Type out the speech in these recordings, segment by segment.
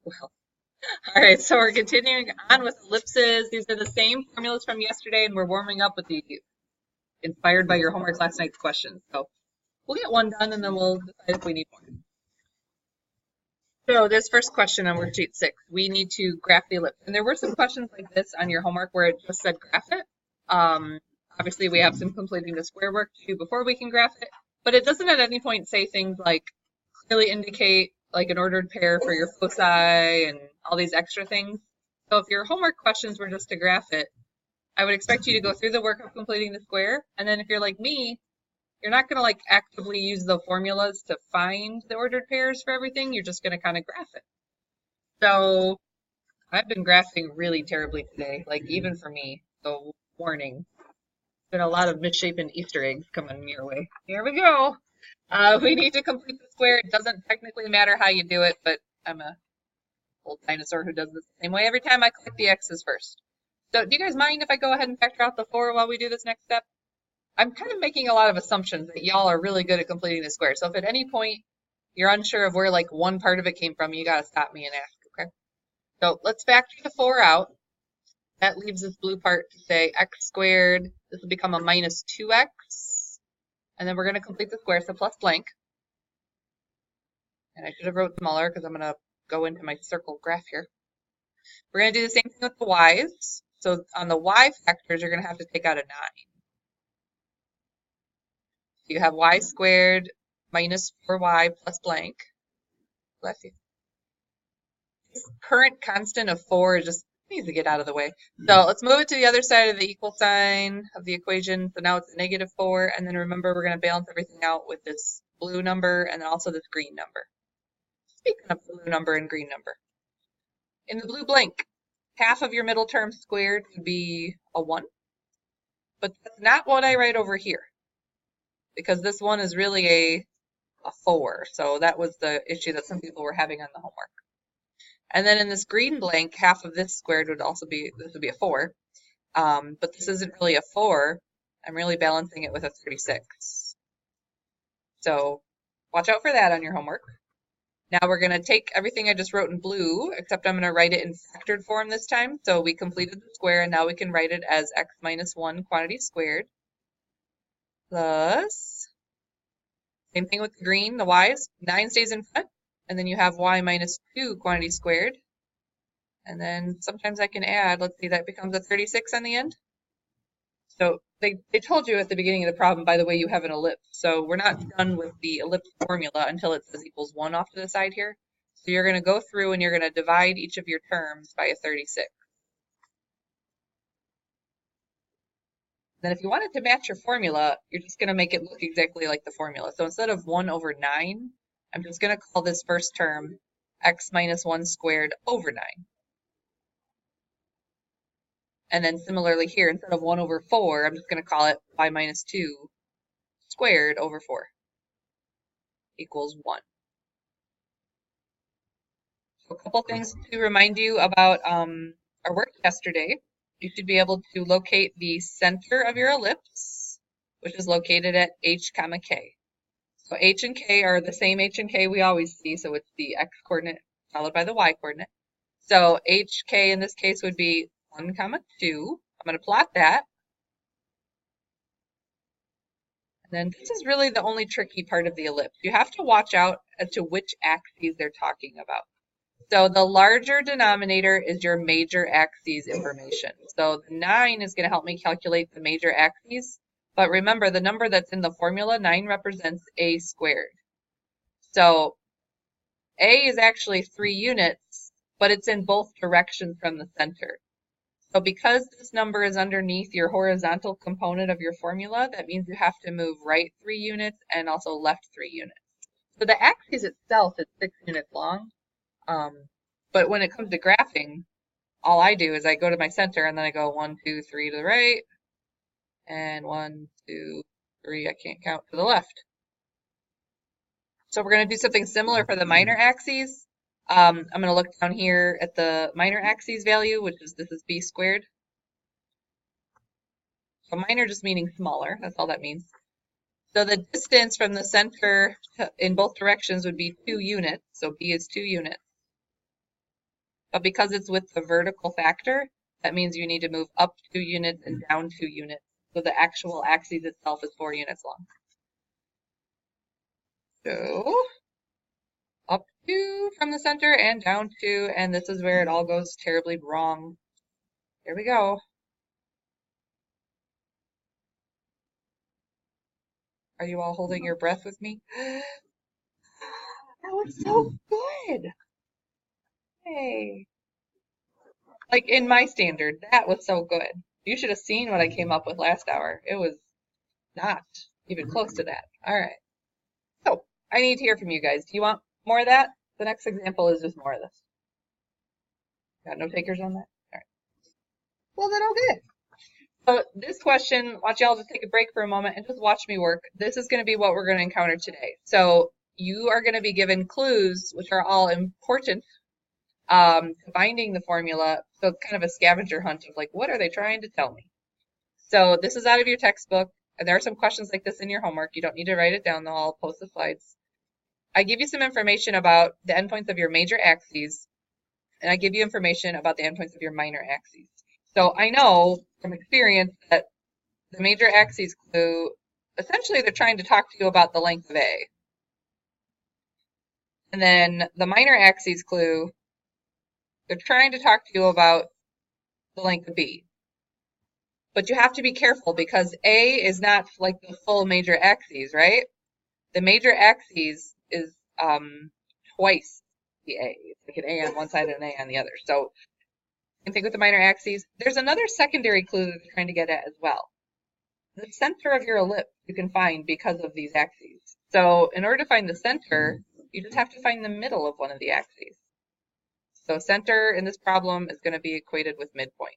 Well, all right, so we're continuing on with ellipses. These are the same formulas from yesterday, and we're warming up with the inspired by your homework last night's questions. So we'll get one done, and then we'll decide if we need more. So this first question on worksheet 6, we need to graph the ellipse. And there were some questions like this on your homework where it just said graph it. Obviously, we have some completing the square work to do before we can graph it, but it doesn't at any point say things like clearly indicate like an ordered pair for your foci and all these extra things. So if your homework questions were just to graph it, I would expect you to go through the work of completing the square. And then if you're like me, you're not going to like actively use the formulas to find the ordered pairs for everything. You're just going to kind of graph it. So I've been graphing really terribly today, like even for me. So warning. Been a lot of misshapen Easter eggs coming your way. Here we go. We need to complete the square. It doesn't technically matter how you do it, but I'm a old dinosaur who does this the same way every time I click the X's first. So do you guys mind if I go ahead and factor out the 4 while we do this next step? I'm kind of making a lot of assumptions that y'all are really good at completing the square. So if at any point you're unsure of where like one part of it came from, you got to stop me and ask, okay? So let's factor the 4 out. That leaves this blue part to say x squared. This will become a minus 2x. And then we're going to complete the square, so plus blank. And I should have wrote smaller because I'm going to go into my circle graph here. We're going to do the same thing with the y's. So on the y factors, you're going to have to take out a 9. So you have y squared minus 4y plus blank. Bless you. This current constant of 4 just needs to get out of the way. So let's move it to the other side of the equal sign of the equation. So now it's a negative 4. And then remember, we're going to balance everything out with this blue number and then also this green number. Speaking of blue number and green number. In the blue blank, half of your middle term squared would be a 1. But that's not what I write over here. Because this 1 is really a 4. So that was the issue that some people were having on the homework. And then in this green blank, half of this squared would also be, this would be a 4. But this isn't really a 4. I'm really balancing it with a 36. So watch out for that on your homework. Now we're going to take everything I just wrote in blue, except I'm going to write it in factored form this time. So we completed the square, and now we can write it as x minus 1 quantity squared plus, same thing with the green, the y's, 9 stays in front. And then you have y minus 2 quantity squared. And then sometimes I can add, let's see, that becomes a 36 on the end. So they told you at the beginning of the problem, by the way, you have an ellipse. So we're not done with the ellipse formula until it says equals 1 off to the side here. So you're going to go through and you're going to divide each of your terms by a 36. Then if you wanted to match your formula, you're just going to make it look exactly like the formula. So instead of 1 over 9, I'm just going to call this first term x minus 1 squared over 9. And then similarly here, instead of 1 over 4, I'm just going to call it y minus 2 squared over 4 equals 1. So a couple things to remind you about our work yesterday. You should be able to locate the center of your ellipse, which is located at h comma k. So h and k are the same h and k we always see, so it's the x coordinate followed by the y coordinate. So hk in this case would be 1 comma 2. I'm going to plot that. And then this is really the only tricky part of the ellipse. You have to watch out as to which axes they're talking about. So the larger denominator is your major axes information. So the 9 is going to help me calculate the major axes. But remember, the number that's in the formula, 9 represents a squared. So a is actually 3 units, but it's in both directions from the center. So because this number is underneath your horizontal component of your formula, that means you have to move right 3 units and also left 3 units. So the axis itself is 6 units long. But when it comes to graphing, all I do is I go to my center and then I go 1, 2, 3 to the right, and 1, 2, 3, I can't count, to the left. So we're going to do something similar for the minor axes. I'm going to look down here at the minor axes value, which is, this is b squared. So minor just meaning smaller, that's all that means. So the distance from the center in both directions would be 2 units, so b is 2 units. but because it's with the vertical factor, that means you need to move up 2 units and down 2 units. So the actual axis itself is 4 units long. So up 2 from the center and down 2, and this is where it all goes terribly wrong. Here we go. Are you all holding your breath with me? That was so good. Hey. Like in my standard, that was so good. You should have seen what I came up with last hour. It was not even close to that. All right. So I need to hear from you guys. Do you want more of that? The next example is just more of this. Got no takers on that? All right. Well, then okay. So this question, watch y'all just take a break for a moment and just watch me work. This is going to be what we're going to encounter today. So you are going to be given clues, which are all important to finding the formula. So it's kind of a scavenger hunt of like, what are they trying to tell me? So this is out of your textbook. And there are some questions like this in your homework. You don't need to write it down though. I'll post the slides. I give you some information about the endpoints of your major axes, and I give you information about the endpoints of your minor axes. So I know from experience that the major axes clue, essentially they're trying to talk to you about the length of A. And then the minor axes clue, they're trying to talk to you about the length of B. But you have to be careful because A is not like the full major axes, right? The major axes is twice the A. It's like an A on one side and an A on the other. So same thing with the minor axes. There's another secondary clue that they're trying to get at as well. The center of your ellipse you can find because of these axes. So in order to find the center, you just have to find the middle of one of the axes. So center in this problem is going to be equated with midpoint.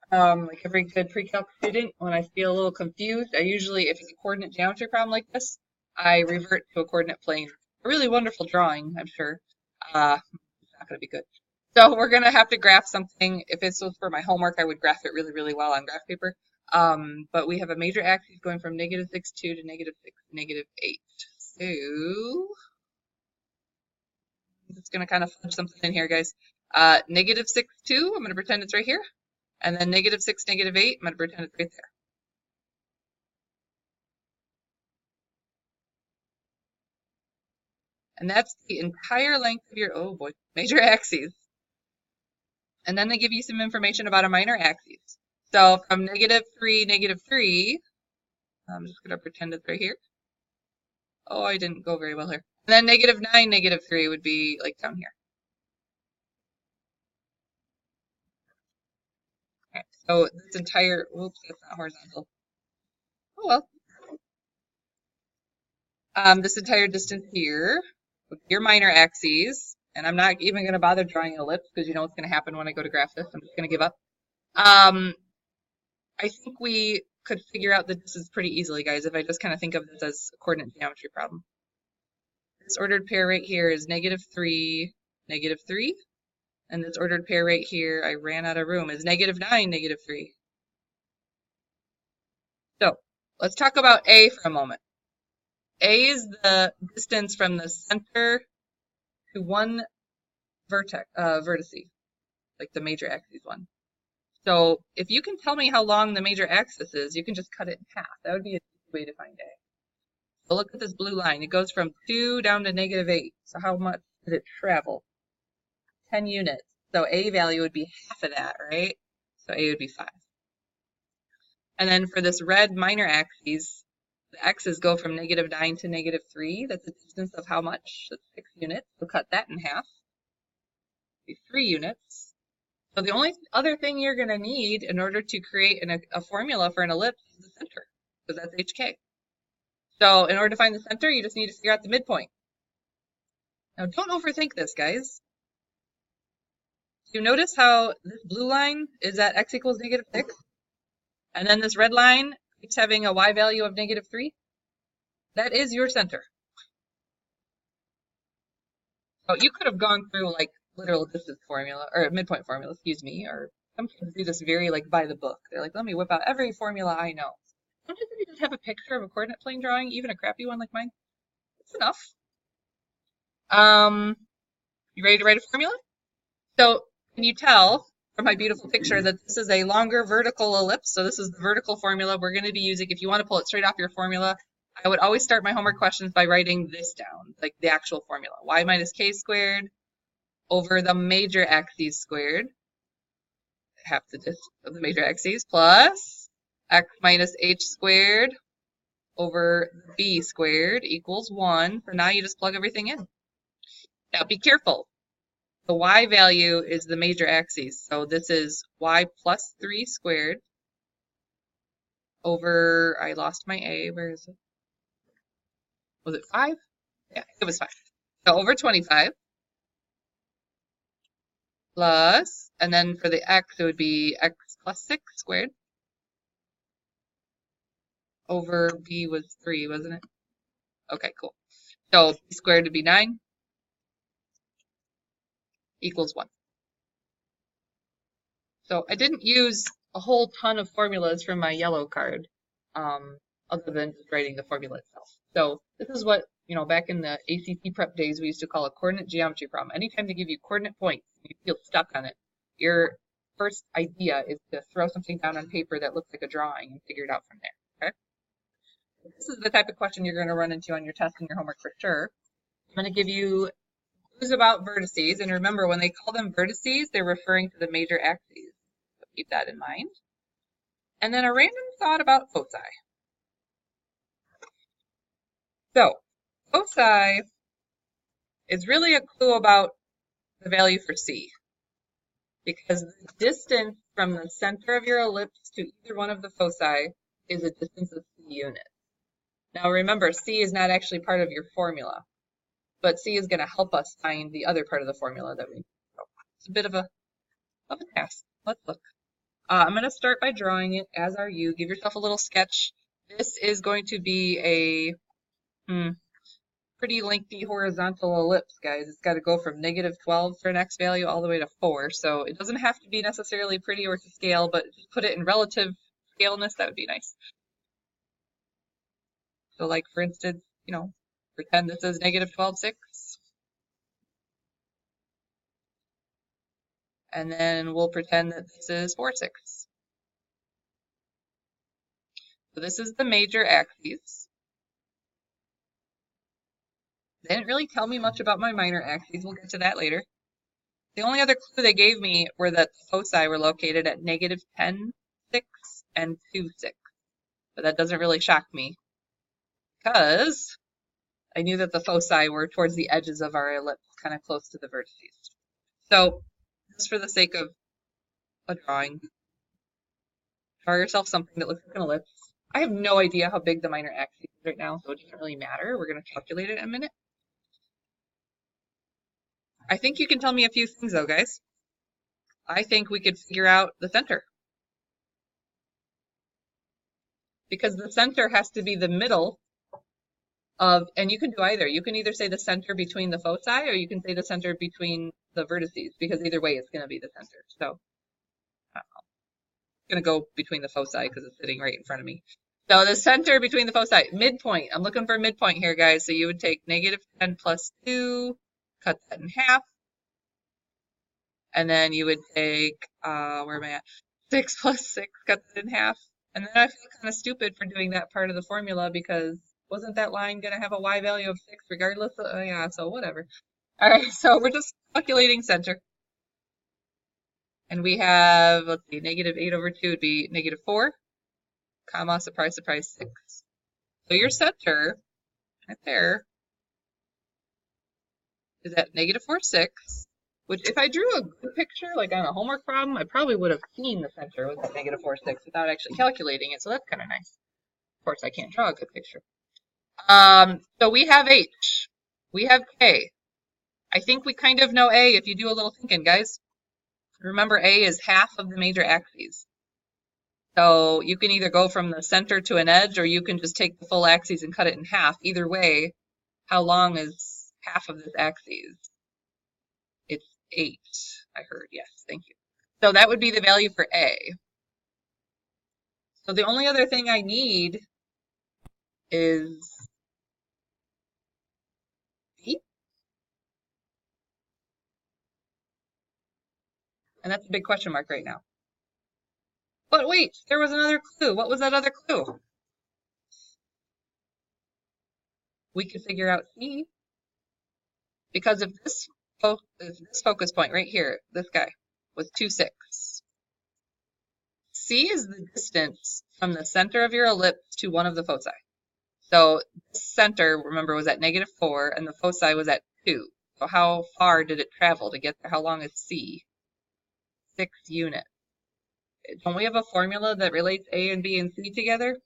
Like every good pre-calc student, when I feel a little confused, I usually, if it's a coordinate geometry problem like this, I revert to a coordinate plane. A really wonderful drawing, I'm sure. It's not going to be good. So we're going to have to graph something. If this was for my homework, I would graph it really, really well on graph paper. But we have a major axis going from -6, 2 to -6, -8. So I'm just going to kind of fudge something in here, guys. -6, 2, I'm going to pretend it's right here. And then -6, -8, I'm going to pretend it's right there. And that's the entire length of your, oh boy, major axes. And then they give you some information about a minor axis. So from -3, -3, I'm just going to pretend it's right here. Oh, I didn't go very well here. And then -9, -3 would be like down here. Okay, so this entire, whoops, that's not horizontal. Oh well. This entire distance here with your minor axes, and I'm not even going to bother drawing an ellipse because you know what's going to happen when I go to graph this. I'm just going to give up. I think we could figure out that this is pretty easily, guys, if I just kind of think of this as a coordinate geometry problem. This ordered pair right here is -3, -3. And this ordered pair right here, I ran out of room, is -9, -3. So let's talk about A for a moment. A is the distance from the center to one vertex, like the major axis one. So if you can tell me how long the major axis is, you can just cut it in half. That would be a way to find A. So look at this blue line. It goes from 2 down to -8. So how much did it travel? 10 units. So A value would be half of that, right? So A would be 5. And then for this red minor axis, the x's go from -9 to -3. That's a distance of how much? That's 6 units. So cut that in half. Be 3 units. So the only other thing you're going to need in order to create a formula for an ellipse is the center, because that's HK. So in order to find the center, you just need to figure out the midpoint. Now don't overthink this, guys. You notice how this blue line is at x equals -6? And then this red line keeps having a y value of -3? That is your center. So you could have gone through like literal distance formula, or midpoint formula, excuse me, or some kids do this very like by the book. They're like, let me whip out every formula I know. Sometimes if you just have a picture of a coordinate plane drawing, even a crappy one like mine, it's enough. You ready to write a formula? So can you tell from my beautiful picture that this is a longer vertical ellipse? So this is the vertical formula we're going to be using. If you want to pull it straight off your formula, I would always start my homework questions by writing this down, like the actual formula. Y minus k squared over the major axes squared, half the distance of the major axes, plus x minus h squared over b squared equals 1. So now you just plug everything in. Now be careful. The y value is the major axis. So this is y plus 3 squared over, I lost my a, where is it? Was it 5? Yeah, it was 5. So over 25 plus, and then for the x, it would be x plus 6 squared over b was 3, wasn't it? Okay, cool. So b squared would be 9 equals 1. So I didn't use a whole ton of formulas from my yellow card, other than just writing the formula itself. So this is what, back in the ACT prep days, we used to call a coordinate geometry problem. Anytime they give you coordinate points, you feel stuck on it, your first idea is to throw something down on paper that looks like a drawing and figure it out from there, okay? This is the type of question you're going to run into on your test and your homework for sure. I'm going to give you clues about vertices, and remember, when they call them vertices, they're referring to the major axes. So keep that in mind. And then a random thought about foci. So, foci is really a clue about the value for c, because the distance from the center of your ellipse to either one of the foci is a distance of c units. Now remember, c is not actually part of your formula, but c is going to help us find the other part of the formula that we need. So it's a bit of a task. Let's look. I'm going to start by drawing it, as are you. Give yourself a little sketch. This is going to be a pretty lengthy horizontal ellipse, guys. It's got to go from -12 for an x value all the way to 4. So it doesn't have to be necessarily pretty or to scale, but just put it in relative scaleness, that would be nice. So like, for instance, pretend this is -12, 6. And then we'll pretend that this is 4, 6. So this is the major axes. They didn't really tell me much about my minor axes. We'll get to that later. The only other clue they gave me were that the foci were located at -10, 6, and 2, 6. But that doesn't really shock me, because I knew that the foci were towards the edges of our ellipse, kind of close to the vertices. So just for the sake of a drawing, draw yourself something that looks like an ellipse. I have no idea how big the minor axis is right now, so it doesn't really matter. We're going to calculate it in a minute. I think you can tell me a few things though, guys. I think we could figure out the center, because the center has to be the middle of, and you can do either. You can either say the center between the foci, or you can say the center between the vertices, because either way it's going to be the center. So I'm going to go between the foci because it's sitting right in front of me. So the center between the foci, midpoint. I'm looking for midpoint here, guys. So you would take -10 plus 2, cut that in half. And then you would take, where am I at? 6 plus 6, cut that in half. And then I feel kind of stupid for doing that part of the formula, because wasn't that line going to have a y value of 6 regardless? Yeah, so whatever. All right, so we're just calculating center. And we have, let's see, -8 over 2 would be -4, comma, surprise, surprise, 6. So your center, right there, is at -4, 6. Which, if I drew a good picture, like on a homework problem, I probably would have seen the center with -4, 6 without actually calculating it, so that's kind of nice. Of course, I can't draw a good picture. So we have H. We have K. I think we kind of know A if you do a little thinking, guys. Remember, A is half of the major axes. So you can either go from the center to an edge, or you can just take the full axis and cut it in half. Either way, how long is half of this axis? It's 8, I heard. Yes, thank you. So that would be the value for A. So the only other thing I need is B. And that's a big question mark right now. But wait, there was another clue. What was that other clue? We could figure out C. Because if this focus point right here, this guy, was 2, 6. C is the distance from the center of your ellipse to one of the foci. So this center, remember, was at -4, and the foci was at 2. So how far did it travel to get there? How long is C? 6 units. Don't we have a formula that relates A and B and C together?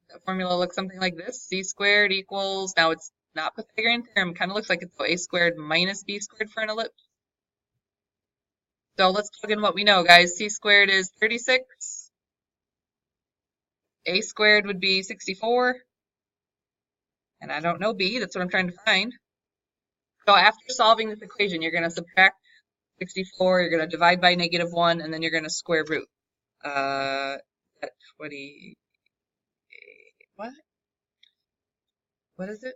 That formula looks something like this. C squared equals, now it's not Pythagorean theorem, it kind of looks like it's A squared minus B squared for an ellipse. So let's plug in what we know, guys. C squared is 36. A squared would be 64. And I don't know B, that's what I'm trying to find. So after solving this equation, you're going to subtract 64, you're going to divide by -1, and then you're going to square root. At 20, what? What is it?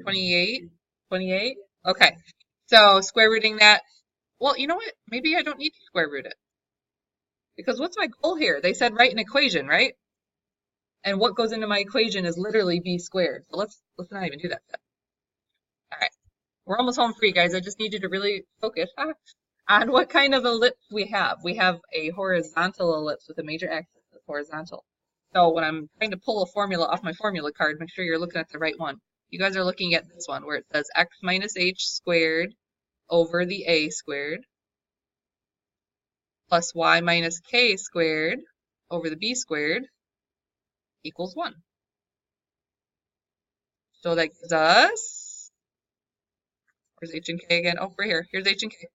28? 28? Okay. So square rooting that. Well, you know what? Maybe I don't need to square root it. Because what's my goal here? They said write an equation, right? And what goes into my equation is literally b squared. So let's not even do that step. All right. We're almost home free, guys. I just need you to really focus on what kind of ellipse we have. We have a horizontal ellipse with a major axis that's horizontal. So when I'm trying to pull a formula off my formula card, make sure you're looking at the right one. You guys are looking at this one where it says x minus h squared over the a squared plus y minus k squared over the b squared equals 1. So that gives us, where's h and k again? Oh, right here. Here's h and k.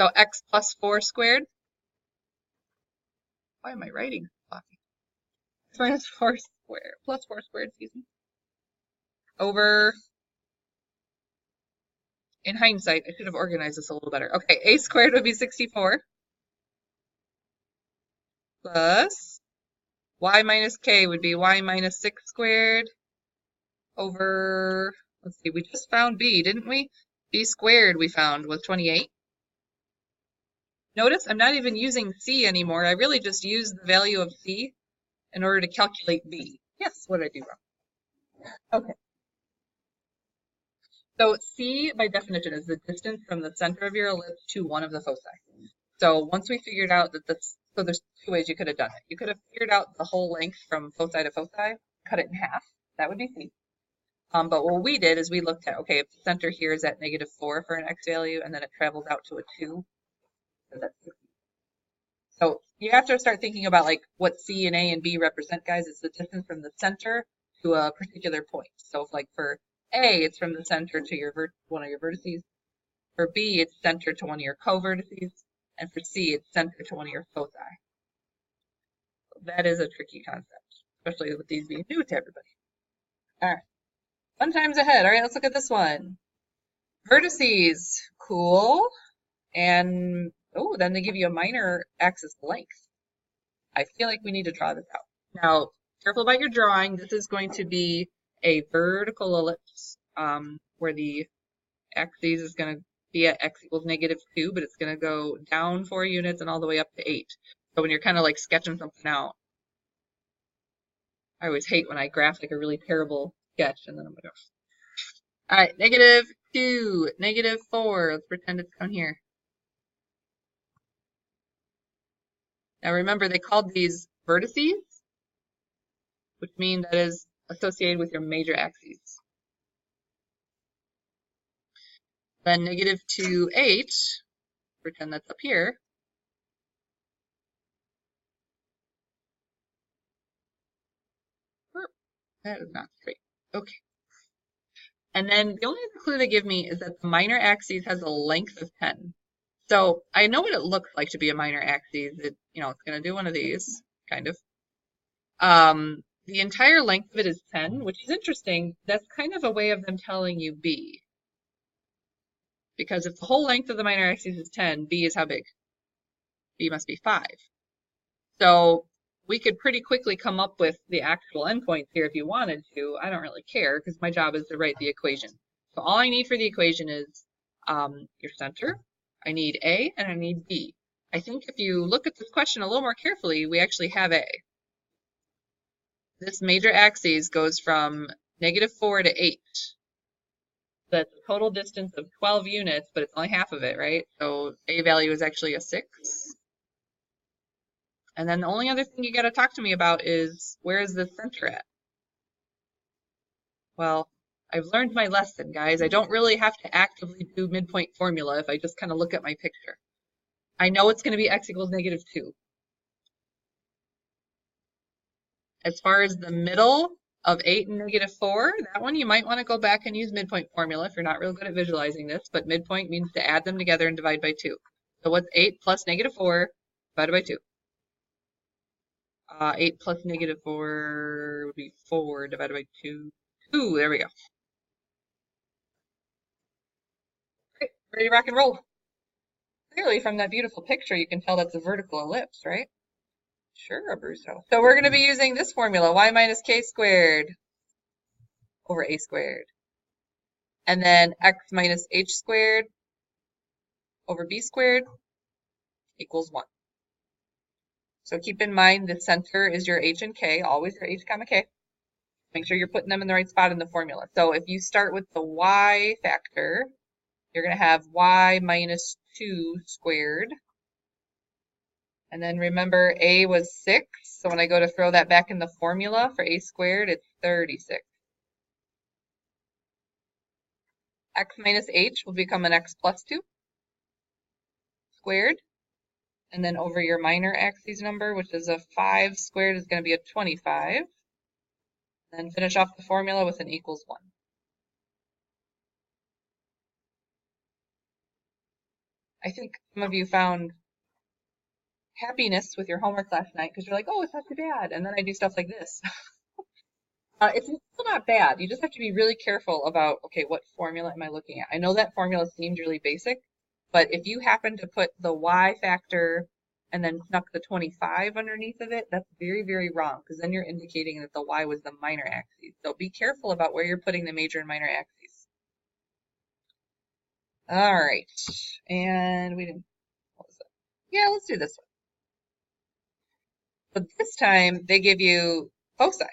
So x plus 4 squared. Why am I writing floppy? X minus 4 squared, plus 4 squared, excuse me. Over, in hindsight, I should have organized this a little better. Okay, a squared would be 64. Plus y minus k would be y minus 6 squared over, let's see, we just found b, didn't we? B squared we found was 28. Notice I'm not even using c anymore. I really just used the value of c in order to calculate b. Yes, what did I do wrong? Okay. So c, by definition, is the distance from the center of your ellipse to one of the foci. So once we figured out that this, so there's 2 ways you could have done it. You could have figured out the whole length from foci to foci, cut it in half. That would be c. But what we did is we looked at, okay, if the center here is at -4 for an x value, and then it travels out to a 2, so that's 60. So you have to start thinking about like what c and a and b represent, guys. It's the distance from the center to a particular point. So if like for a, it's from the center to your one of your vertices. For b, it's center to one of your co-vertices. And for c, it's center to one of your foci. So that is a tricky concept, especially with these being new to everybody. All right. Fun times ahead. All right, let's look at this one. Vertices. Cool. And, oh, then they give you a minor axis length. I feel like we need to draw this out. Now, careful about your drawing. This is going to be a vertical ellipse where the axis is going to be at x equals -2, but it's going to go down 4 units and all the way up to 8. So when you're kind of like sketching something out, I always hate when I graph like a really terrible sketch and then I'm going to go. All right, -2, -4. Let's pretend it's down here. Now remember, they called these vertices, which mean that is associated with your major axes. Then -2, 8, pretend that's up here. That is not straight. Okay. And then the only other clue they give me is that the minor axis has a length of 10. So I know what it looks like to be a minor axis. It, you know, it's going to do one of these, kind of. The entire length of it is 10, which is interesting. That's kind of a way of them telling you B. Because if the whole length of the minor axis is 10, B is how big? B must be 5. So we could pretty quickly come up with the actual endpoints here if you wanted to. I don't really care because my job is to write the equation. So all I need for the equation is your center. I need A and I need B. I think if you look at this question a little more carefully, we actually have A. This major axis goes from -4 to 8. That's a total distance of 12 units, but it's only half of it, right? So A value is actually a 6. And then the only other thing you got to talk to me about is, where is the center at? Well, I've learned my lesson, guys. I don't really have to actively do midpoint formula if I just kind of look at my picture. I know it's going to be x equals -2. As far as the middle of 8 and -4, that one you might want to go back and use midpoint formula if you're not real good at visualizing this, but midpoint means to add them together and divide by 2. So what's 8 plus -4 divided by 2? 8 plus -4 would be 4 divided by 2. 2, there we go. Great, ready to rock and roll. Clearly from that beautiful picture, you can tell that's a vertical ellipse, right? Sure, Abruzzo. So we're going to be using this formula, y minus k squared over a squared. And then x minus h squared over b squared equals 1. So keep in mind the center is your h and k, always your h comma k. Make sure you're putting them in the right spot in the formula. So if you start with the y factor, you're going to have y minus 2 squared. And then remember, a was 6, so when I go to throw that back in the formula for a squared, it's 36. X minus h will become an x plus 2 squared. And then over your minor axis number, which is a 5 squared, is going to be a 25. Then finish off the formula with an equals 1. I think some of you found happiness with your homework last night because you're like, oh, it's not too bad. And then I do stuff like this. It's still not bad. You just have to be really careful about, okay, what formula am I looking at? I know that formula seemed really basic, but if you happen to put the y factor and then snuck the 25 underneath of it, that's very, very wrong because then you're indicating that the y was the minor axis. So be careful about where you're putting the major and minor axes. All right. And we didn't, what was that? Yeah, let's do this one. But this time they give you foci,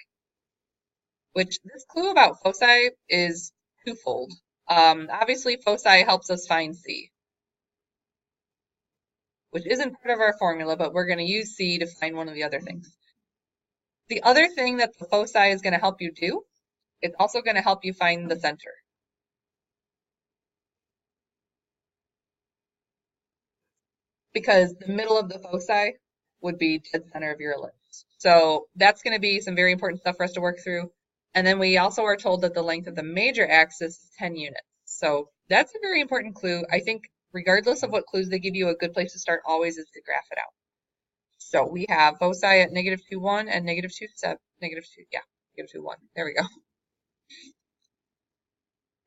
which this clue about foci is twofold. Obviously, foci helps us find C, which isn't part of our formula, but we're going to use C to find one of the other things. The other thing that the foci is going to help you do, it's also going to help you find the center. Because the middle of the foci would be dead center of your ellipse. So that's going to be some very important stuff for us to work through. And then we also are told that the length of the major axis is 10 units. So that's a very important clue. I think regardless of what clues they give you, a good place to start always is to graph it out. So we have foci at -2, 1 and -2, 7, -2, 1. There we go.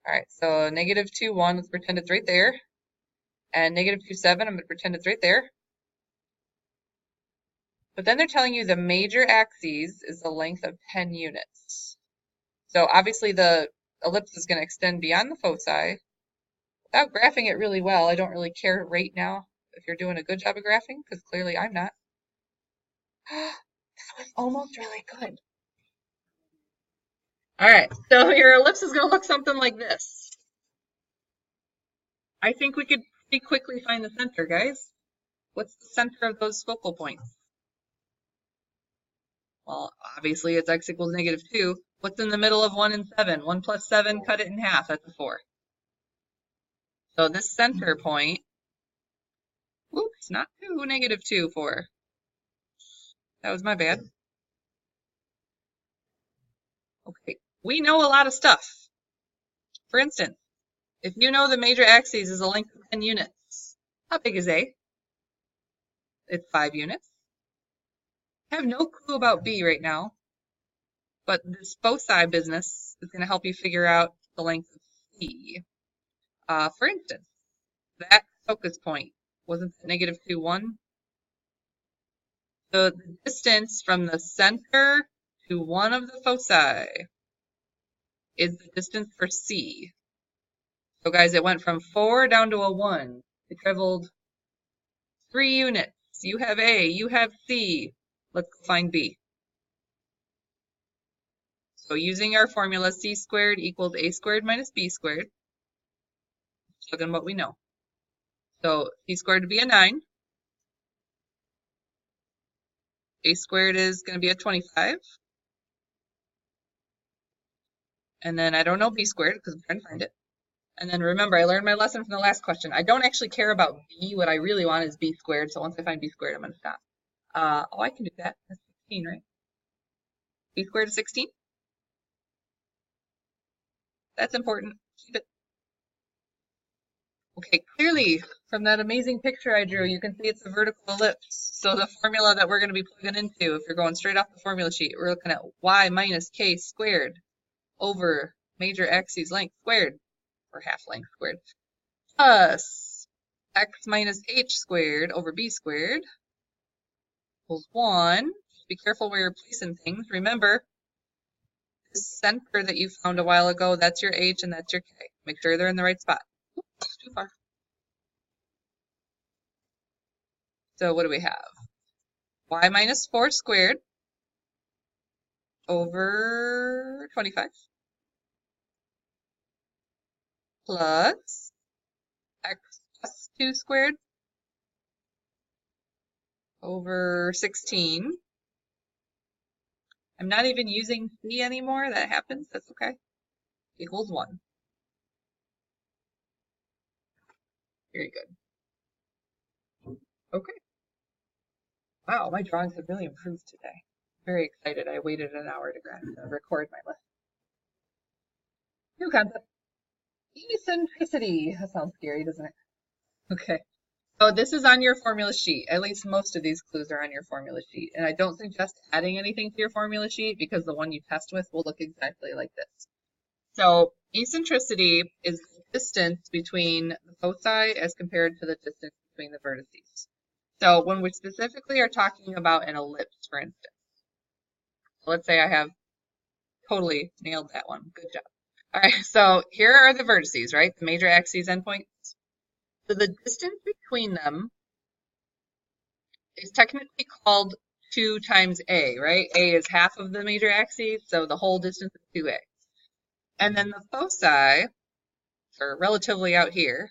All right, so -2, 1, let's pretend it's right there. And -2, 7, I'm going to pretend it's right there. But then they're telling you the major axis is the length of 10 units. So obviously the ellipse is going to extend beyond the foci. Without graphing it really well, I don't really care right now if you're doing a good job of graphing, because clearly I'm not. This was almost really good. All right, so your ellipse is going to look something like this. I think we could pretty quickly find the center, guys. What's the center of those focal points? Well, obviously it's x equals -2. What's in the middle of 1 and 7? 1 plus 7, cut it in half, that's a 4. So this center point, whoops, not 2, -2, 4. That was my bad. Okay, we know a lot of stuff. For instance, if you know the major axis is a length of 10 units, how big is A? It's 5 units. I have no clue about B right now, but this foci business is going to help you figure out the length of C. For instance, that focus point, wasn't it -2, 1? So the distance from the center to one of the foci is the distance for C. So guys, it went from 4 down to a 1. They traveled 3 units. You have A, you have C. Let's find B. So using our formula, C squared equals A squared minus B squared. Plug in what we know. So C squared would be a 9. A squared is going to be a 25. And then I don't know B squared because I'm trying to find it. And then remember, I learned my lesson from the last question. I don't actually care about B. What I really want is B squared. So once I find B squared, I'm going to stop. Oh, I can do that. That's 16, right? B squared is 16. That's important. Keep it. Okay, clearly from that amazing picture I drew, you can see it's a vertical ellipse. So the formula that we're going to be plugging into, if you're going straight off the formula sheet, we're looking at y minus k squared over major axis length squared, or half length squared, plus x minus h squared over b squared equals 1. Be careful where you're placing things. Remember, the center that you found a while ago, that's your h and that's your k. Make sure they're in the right spot. Oops, too far. So what do we have? Y minus 4 squared over 25 plus x plus 2 squared over 16. I'm not even using c anymore. That happens. That's okay. Equals 1. Very good. Okay. Wow, my drawings have really improved today. Very excited. I waited an hour to record my lesson. New concept. Eccentricity. That sounds scary, doesn't it? Okay. So this is on your formula sheet. At least most of these clues are on your formula sheet. And I don't suggest adding anything to your formula sheet because the one you test with will look exactly like this. So eccentricity is the distance between the foci as compared to the distance between the vertices. So when we specifically are talking about an ellipse, for instance, let's say I have totally nailed that one. Good job. All right, so here are the vertices, right? The major axes endpoints. So the distance between them is technically called 2 times A, right? A is half of the major axes, so the whole distance is 2A. And then the foci are relatively out here.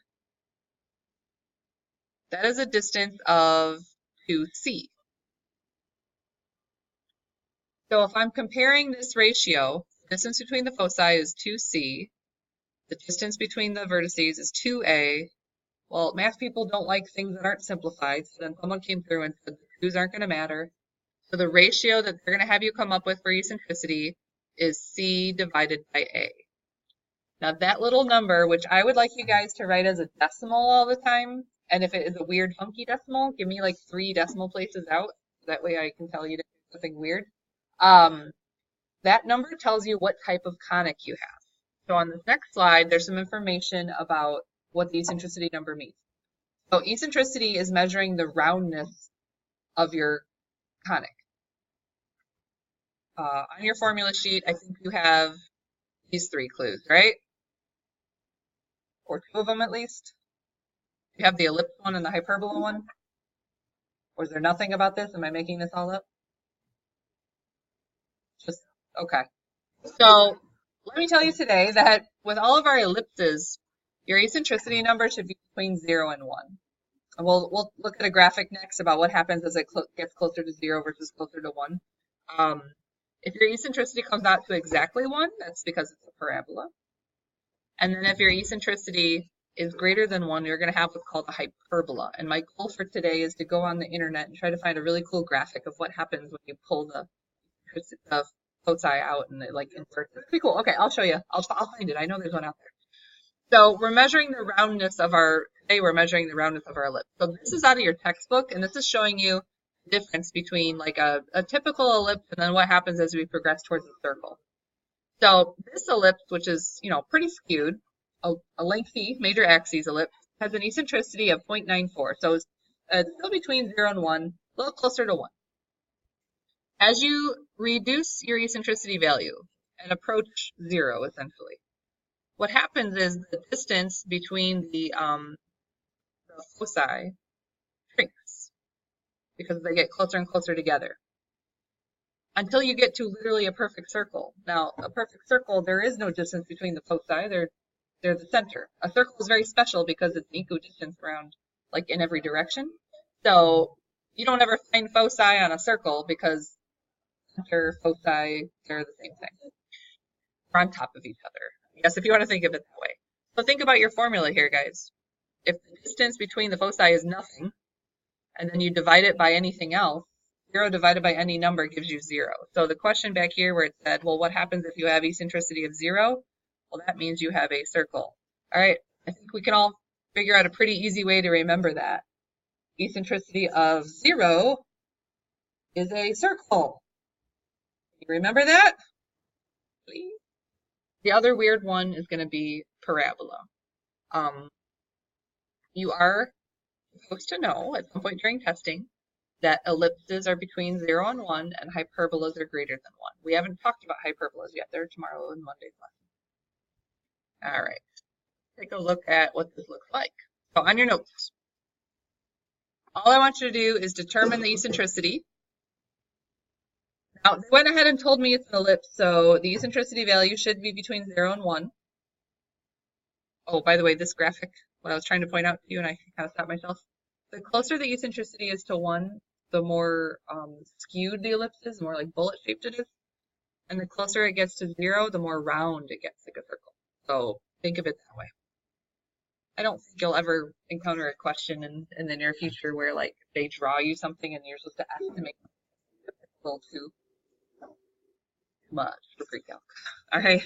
That is a distance of 2C. So if I'm comparing this ratio, the distance between the foci is 2C, the distance between the vertices is 2A. Well, math people don't like things that aren't simplified, so then someone came through and said the 2's aren't going to matter. So the ratio that they're going to have you come up with for eccentricity is C divided by A. Now that little number, which I would like you guys to write as a decimal all the time, and if it is a weird funky decimal, give me like 3 decimal places out. That way I can tell you to do something weird. That number tells you what type of conic you have. So on this next slide, there's some information about what the eccentricity number means. So eccentricity is measuring the roundness of your conic. On your formula sheet, I think you have these 3 clues, right? Or 2 of them at least. You have the ellipse one and the hyperbola one. Or is there nothing about this? Am I making this all up? Just, okay. So let me tell you today that with all of our ellipses, your eccentricity number should be between 0 and 1. And we'll look at a graphic next about what happens as it gets closer to 0 versus closer to 1. If your eccentricity comes out to exactly 1, that's because it's a parabola. And then if your eccentricity is greater than 1, you're going to have what's called a hyperbola. And my goal for today is to go on the internet and try to find a really cool graphic of what happens when you pull the foci out and it like inverts. It's pretty cool. Okay, I'll show you. I'll find it. I know there's one out there. So we're measuring the roundness of today we're measuring the roundness of our ellipse. So this is out of your textbook, and this is showing you the difference between like a typical ellipse and then what happens as we progress towards the circle. So this ellipse, which is, pretty skewed, a lengthy major axis ellipse, has an eccentricity of 0.94. So it's still between 0 and 1, a little closer to 1. As you reduce your eccentricity value and approach 0, essentially, what happens is the distance between the the foci shrinks because they get closer and closer together until you get to literally a perfect circle. Now, a perfect circle, there is no distance between the foci. They're the center. A circle is very special because it's equidistant around, like, in every direction. So you don't ever find foci on a circle because center, foci, they're the same thing. They're on top of each other. Yes, if you want to think of it that way. So think about your formula here, guys. If the distance between the foci is nothing, and then you divide it by anything else, 0 divided by any number gives you 0. So the question back here where it said, well, what happens if you have eccentricity of 0? Well, that means you have a circle. All right, I think we can all figure out a pretty easy way to remember that. Eccentricity of 0 is a circle. You remember that? Please? The other weird one is going to be parabola. You are supposed to know at some point during testing that ellipses are between 0 and 1 and hyperbolas are greater than 1. We haven't talked about hyperbolas yet. They're tomorrow in Monday's lesson. All right. Take a look at what this looks like. So on your notes, all I want you to do is determine the eccentricity. Now, they went ahead and told me it's an ellipse, so the eccentricity value should be between 0 and 1. Oh, by the way, this graphic, what I was trying to point out to you, and I kind of stopped myself. The closer the eccentricity is to 1, the more skewed the ellipse is, the more like bullet-shaped it is. And the closer it gets to 0, the more round it gets, like a circle. So think of it that way. I don't think you'll ever encounter a question in the near future where, like, they draw you something and you're supposed to estimate it. It's a little too much for PreCalc. All right.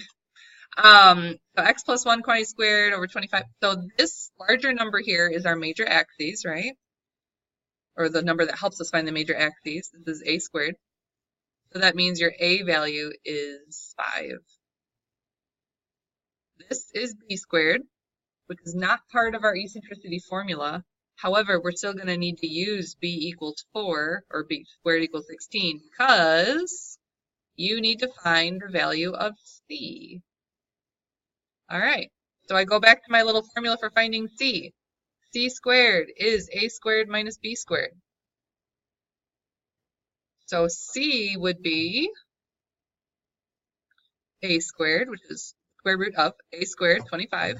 So x plus 1 quantity squared over 25. So this larger number here is our major axes, right? Or the number that helps us find the major axes. This is a squared. So that means your a value is 5. This is b squared, which is not part of our eccentricity formula. However, we're still going to need to use b equals 4 or b squared equals 16 because you need to find the value of c. All right, so I go back to my little formula for finding c. C squared is a squared minus b squared. So c would be a squared, which is square root of a squared, 25,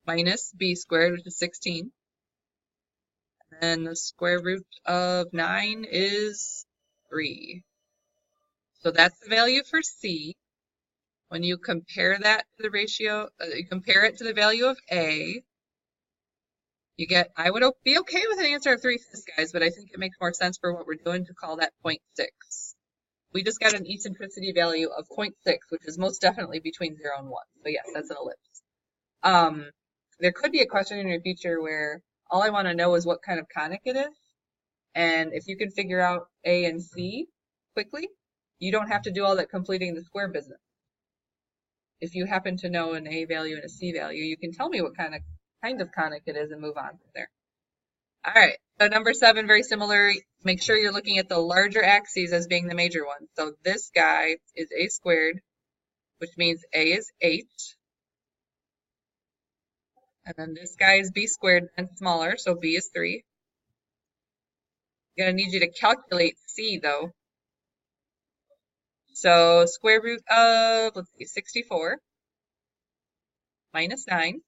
minus b squared, which is 16. And the square root of 9 is 3. So that's the value for c. When you compare that to the ratio, you compare it to the value of a, you get, I would be okay with an answer of 3/5, guys, but I think it makes more sense for what we're doing to call that 0.6. We just got an eccentricity value of 0.6, which is most definitely between 0 and 1. So yes, that's an ellipse. There could be a question in your future where all I want to know is what kind of conic it is. And if you can figure out a and c quickly, you don't have to do all that completing the square business. If you happen to know an a value and a c value, you can tell me what kind of conic it is and move on from there. All right, so number 7, very similar. Make sure you're looking at the larger axes as being the major one. So this guy is a squared, which means a is 8. And then this guy is b squared and smaller, so b is 3. I'm going to need you to calculate c, though. So square root of, let's see, 64 minus 9.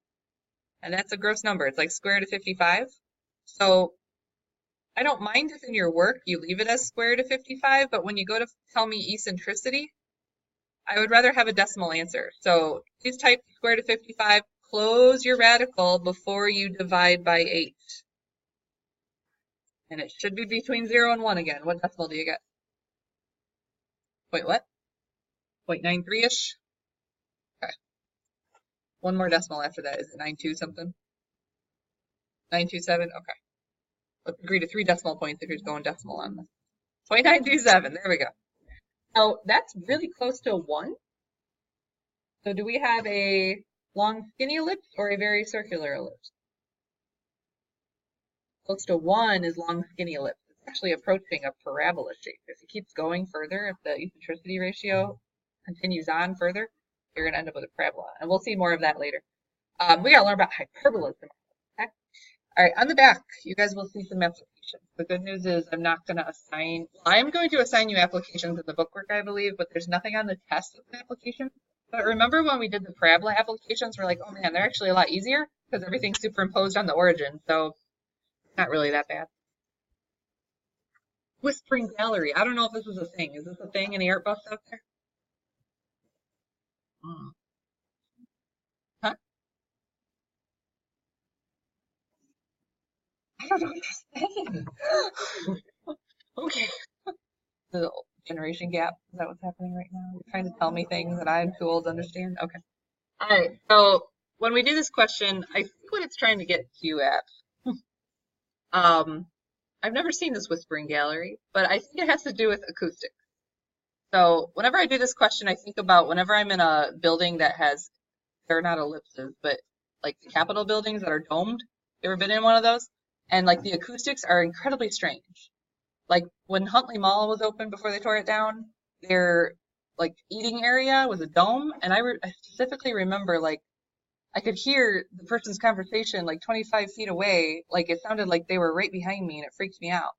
And that's a gross number. It's like square root of 55. So I don't mind if in your work you leave it as square root of 55, but when you go to tell me eccentricity, I would rather have a decimal answer. So please type square root of 55, close your radical before you divide by 8. And it should be between 0 and 1 again. What decimal do you get? Wait, what? 0.93-ish? Okay. One more decimal after that. Is it 92 something? 927? Okay. Let's agree to 3 decimal points if you're going decimal on this. 0.927. There we go. Now, that's really close to 1. So do we have a long skinny ellipse or a very circular ellipse? Close to 1 is long skinny ellipse. It's actually approaching a parabola shape. If it keeps going further, if the eccentricity ratio continues on further, you're going to end up with a parabola. And we'll see more of that later. We got to learn about hyperbolas tomorrow. Okay. All right, on the back, you guys will see some applications. The good news is I'm not going to assign, well, I'm going to assign you applications in the bookwork, I believe, but there's nothing on the test with the application. But remember when we did the parabola applications, we're like, oh man, they're actually a lot easier because everything's superimposed on the origin, so not really that bad. Whispering Gallery. I don't know if this is a thing. Is this a thing? Any art buffs out there? Huh? I don't know what you're saying. Okay. The generation gap. Is that what's happening right now? You're trying to tell me things that I'm too old to understand? Okay. All right. So when we do this question, I think what it's trying to get you at, I've never seen this whispering gallery, but I think it has to do with acoustics. So whenever I do this question, I think about whenever I'm in a building that has, they're not ellipses, but like the Capitol buildings that are domed. You ever been in one of those? And like the acoustics are incredibly strange. Like when Huntley Mall was open before they tore it down, their like eating area was a dome, and I specifically remember like I could hear the person's conversation like 25 feet away. Like it sounded like they were right behind me, and it freaked me out.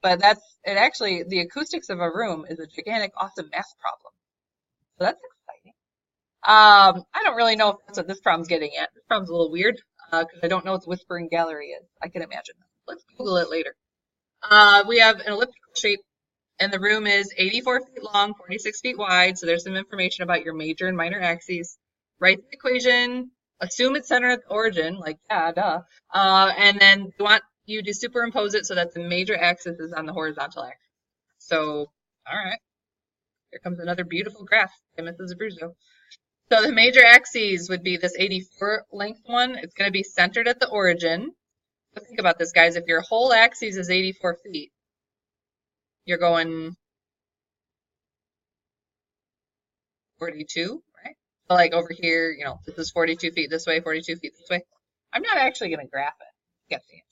But that's it. Actually, the acoustics of a room is a gigantic, awesome math problem. So that's exciting. I don't really know if that's what this problem's getting at. This problem's a little weird because I don't know what the whispering gallery is. I can imagine. Let's Google it later. We have an elliptical shape, and the room is 84 feet long, 46 feet wide. So there's some information about your major and minor axes. Write the equation. Assume it's centered at the origin, like yeah, duh. And then we want you to superimpose it so that the major axis is on the horizontal axis. So, all right. Here comes another beautiful graph by Mrs. Abruzzo. So the major axes would be this 84 length one. It's going to be centered at the origin. So think about this, guys. If your whole axis is 84 feet, you're going 42, right? So like over here, you know, this is 42 feet this way, 42 feet this way. I'm not actually going to graph it. Guessing it.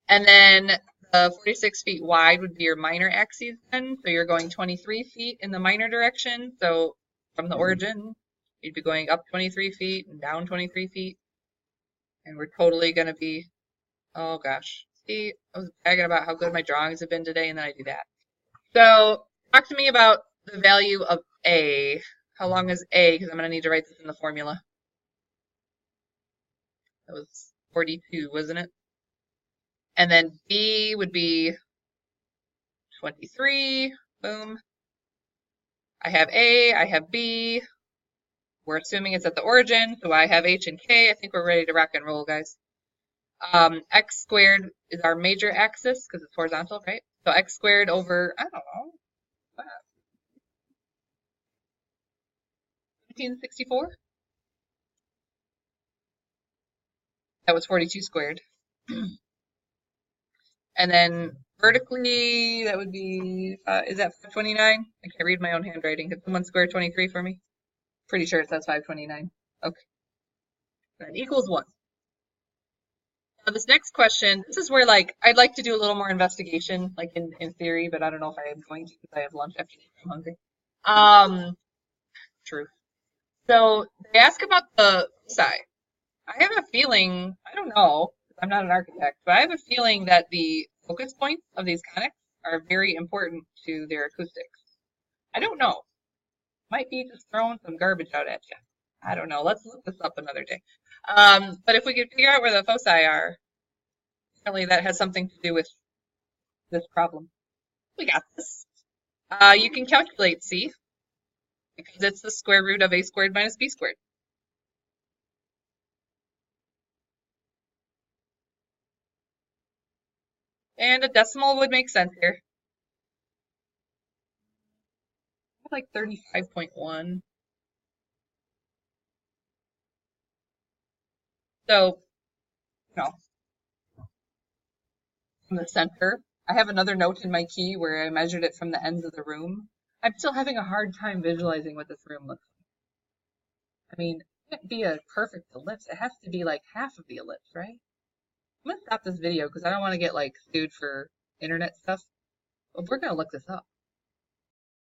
And then the 46 feet wide would be your minor axes then. So you're going 23 feet in the minor direction. So from the origin, you'd be going up 23 feet and down 23 feet. And we're totally going to be, oh gosh. See, I was bragging about how good my drawings have been today, and then I do that. So talk to me about the value of A. How long is A? Because I'm going to need to write this in the formula. That was 42, wasn't it? And then B would be 23. Boom. I have A, I have B. We're assuming it's at the origin, so I have H and K. I think we're ready to rock and roll, guys. X squared is our major axis because it's horizontal, right? So X squared over, I don't know, 1764? That was 42 squared. And then vertically, that would be, is that 529? I can't read my own handwriting. Could someone square 23 for me? Pretty sure it says 529. Okay. That equals 1. Now this next question, this is where like I'd like to do a little more investigation, like in theory, but I don't know if I am going to because I have lunch after this. I'm hungry. True. So they ask about the foci. I have a feeling, I don't know, I'm not an architect, but I have a feeling that the focus points of these conics are very important to their acoustics. I don't know. Might be just throwing some garbage out at you. I don't know. Let's look this up another day. But if we could figure out where the foci are, apparently that has something to do with this problem. We got this. You can calculate C because it's the square root of A squared minus B squared. And a decimal would make sense here. Like 35.1. So, you know, from the center. I have another note in my key where I measured it from the ends of the room. I'm still having a hard time visualizing what this room looks like. I mean, it can't be a perfect ellipse. It has to be like half of the ellipse, right? I'm gonna stop this video because I don't want to get like sued for internet stuff. But we're gonna look this up.